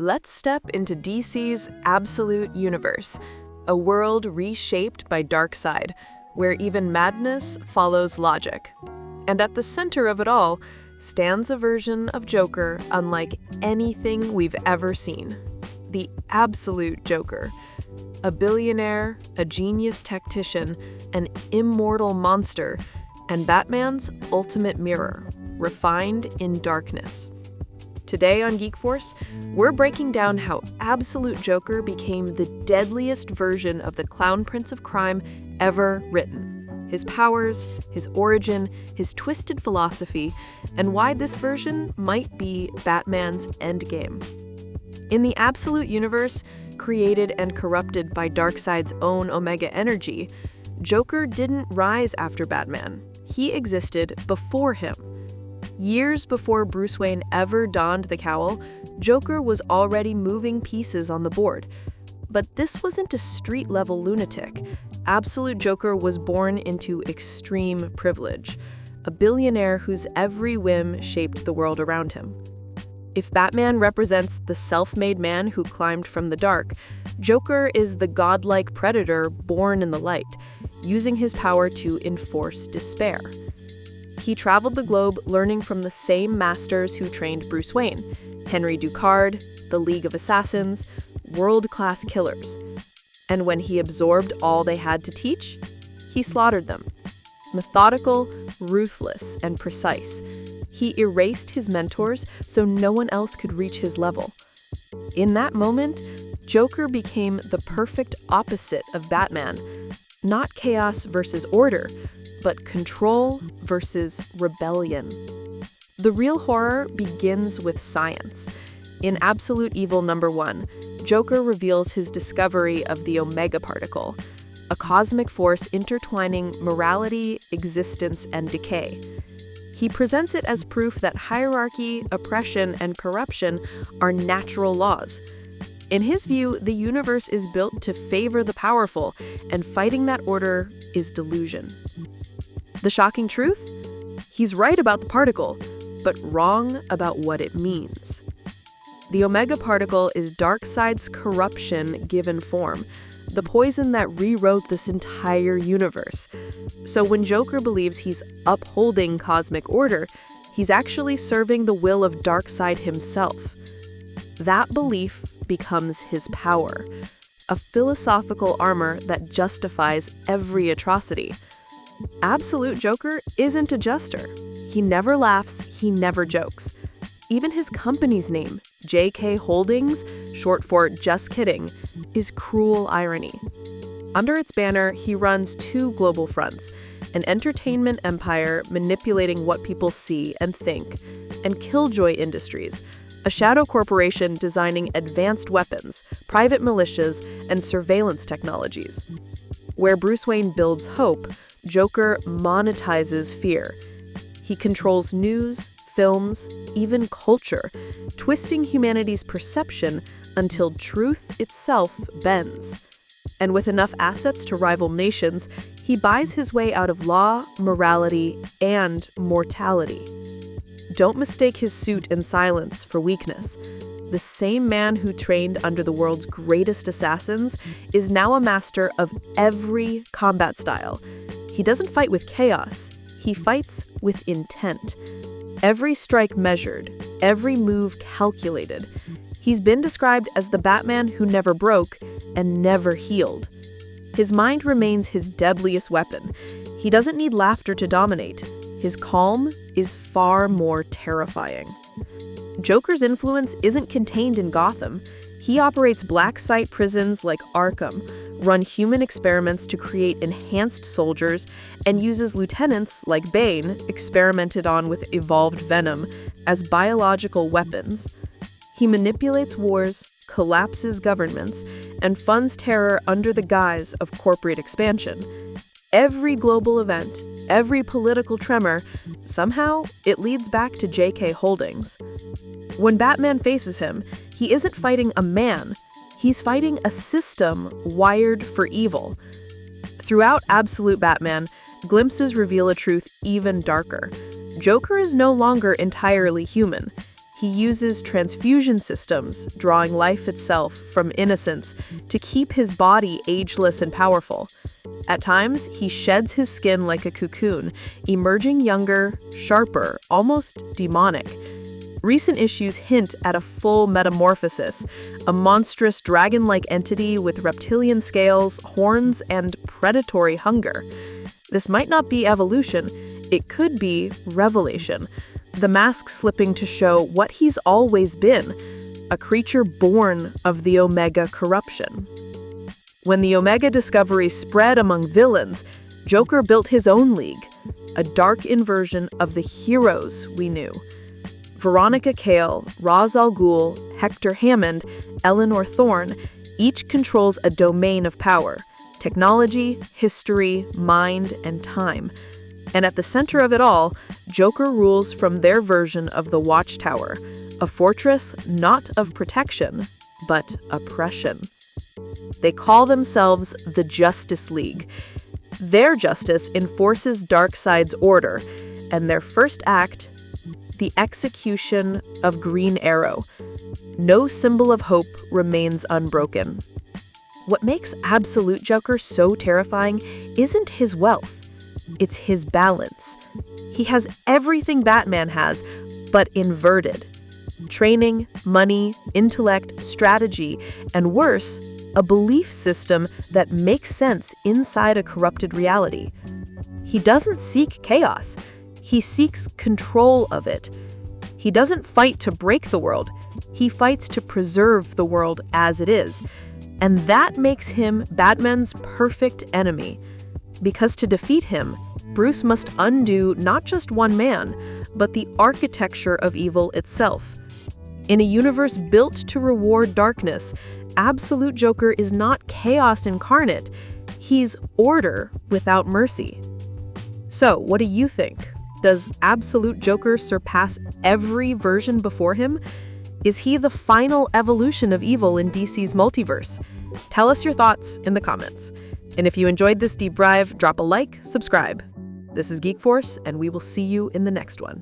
Let's step into DC's absolute universe, a world reshaped by Darkseid, where even madness follows logic. And at the center of it all stands a version of Joker unlike anything we've ever seen. The absolute Joker. A billionaire, a genius tactician, an immortal monster, and Batman's ultimate mirror, refined in darkness. Today on GeekForce, we're breaking down how Absolute Joker became the deadliest version of the clown prince of crime ever written. His powers, his origin, his twisted philosophy, and why this version might be Batman's endgame. In the Absolute Universe, created and corrupted by Darkseid's own Omega energy, Joker didn't rise after Batman. He existed before him. Years before Bruce Wayne ever donned the cowl, Joker was already moving pieces on the board. But this wasn't a street-level lunatic. Absolute Joker was born into extreme privilege, a billionaire whose every whim shaped the world around him. If Batman represents the self-made man who climbed from the dark, Joker is the godlike predator born in the light, using his power to enforce despair. He traveled the globe learning from the same masters who trained Bruce Wayne, Henry Ducard, the League of Assassins, world-class killers. And when he absorbed all they had to teach, he slaughtered them. Methodical, ruthless, and precise, he erased his mentors so no one else could reach his level. In that moment, Joker became the perfect opposite of Batman. Not chaos versus order, but control versus rebellion. The real horror begins with science. In Absolute Evil #1, Joker reveals his discovery of the Omega particle, a cosmic force intertwining morality, existence, and decay. He presents it as proof that hierarchy, oppression, and corruption are natural laws. In his view, the universe is built to favor the powerful, and fighting that order is delusion. The shocking truth? He's right about the particle, but wrong about what it means. The Omega particle is Darkseid's corruption given form, the poison that rewrote this entire universe. So when Joker believes he's upholding cosmic order, he's actually serving the will of Darkseid himself. That belief becomes his power, a philosophical armor that justifies every atrocity. Absolute Joker isn't a jester. He never laughs, he never jokes. Even his company's name, JK Holdings, short for Just Kidding, is cruel irony. Under its banner, he runs two global fronts, an entertainment empire manipulating what people see and think, and Killjoy Industries, a shadow corporation designing advanced weapons, private militias, and surveillance technologies. Where Bruce Wayne builds hope, Joker monetizes fear. He controls news, films, even culture, twisting humanity's perception until truth itself bends. And with enough assets to rival nations, he buys his way out of law, morality, and mortality. Don't mistake his suit and silence for weakness. The same man who trained under the world's greatest assassins is now a master of every combat style. He doesn't fight with chaos, he fights with intent. Every strike measured, every move calculated. He's been described as the Batman who never broke and never healed. His mind remains his deadliest weapon. He doesn't need laughter to dominate. His calm is far more terrifying. Joker's influence isn't contained in Gotham. He operates black site prisons like Arkham, run human experiments to create enhanced soldiers, and uses lieutenants like Bane, experimented on with evolved venom, as biological weapons. He manipulates wars, collapses governments, and funds terror under the guise of corporate expansion. Every global event, every political tremor, somehow it leads back to JK Holdings. When Batman faces him, he isn't fighting a man, he's fighting a system wired for evil. Throughout Absolute Batman, glimpses reveal a truth even darker. Joker is no longer entirely human. He uses transfusion systems, drawing life itself from innocence, to keep his body ageless and powerful. At times, he sheds his skin like a cocoon, emerging younger, sharper, almost demonic. Recent issues hint at a full metamorphosis, a monstrous dragon-like entity with reptilian scales, horns, and predatory hunger. This might not be evolution, it could be revelation, the mask slipping to show what he's always been, a creature born of the Omega corruption. When the Omega discovery spread among villains, Joker built his own league, a dark inversion of the heroes we knew. Veronica Cale, Ra's al Ghul, Hector Hammond, Eleanor Thorne, each controls a domain of power: technology, history, mind, and time. And at the center of it all, Joker rules from their version of the Watchtower, a fortress not of protection, but oppression. They call themselves the Justice League. Their justice enforces Darkseid's order, and their first act, the execution of Green Arrow. No symbol of hope remains unbroken. What makes Absolute Joker so terrifying isn't his wealth. It's his balance. He has everything Batman has, but inverted. Training, money, intellect, strategy, and worse, a belief system that makes sense inside a corrupted reality. He doesn't seek chaos. He seeks control of it. He doesn't fight to break the world. He fights to preserve the world as it is. And that makes him Batman's perfect enemy. Because to defeat him, Bruce must undo not just one man, but the architecture of evil itself. In a universe built to reward darkness, Absolute Joker is not chaos incarnate. He's order without mercy. So, what do you think? Does Absolute Joker surpass every version before him? Is he the final evolution of evil in DC's multiverse? Tell us your thoughts in the comments. And if you enjoyed this deep dive, drop a like, subscribe. This is GeekForce, and we will see you in the next one.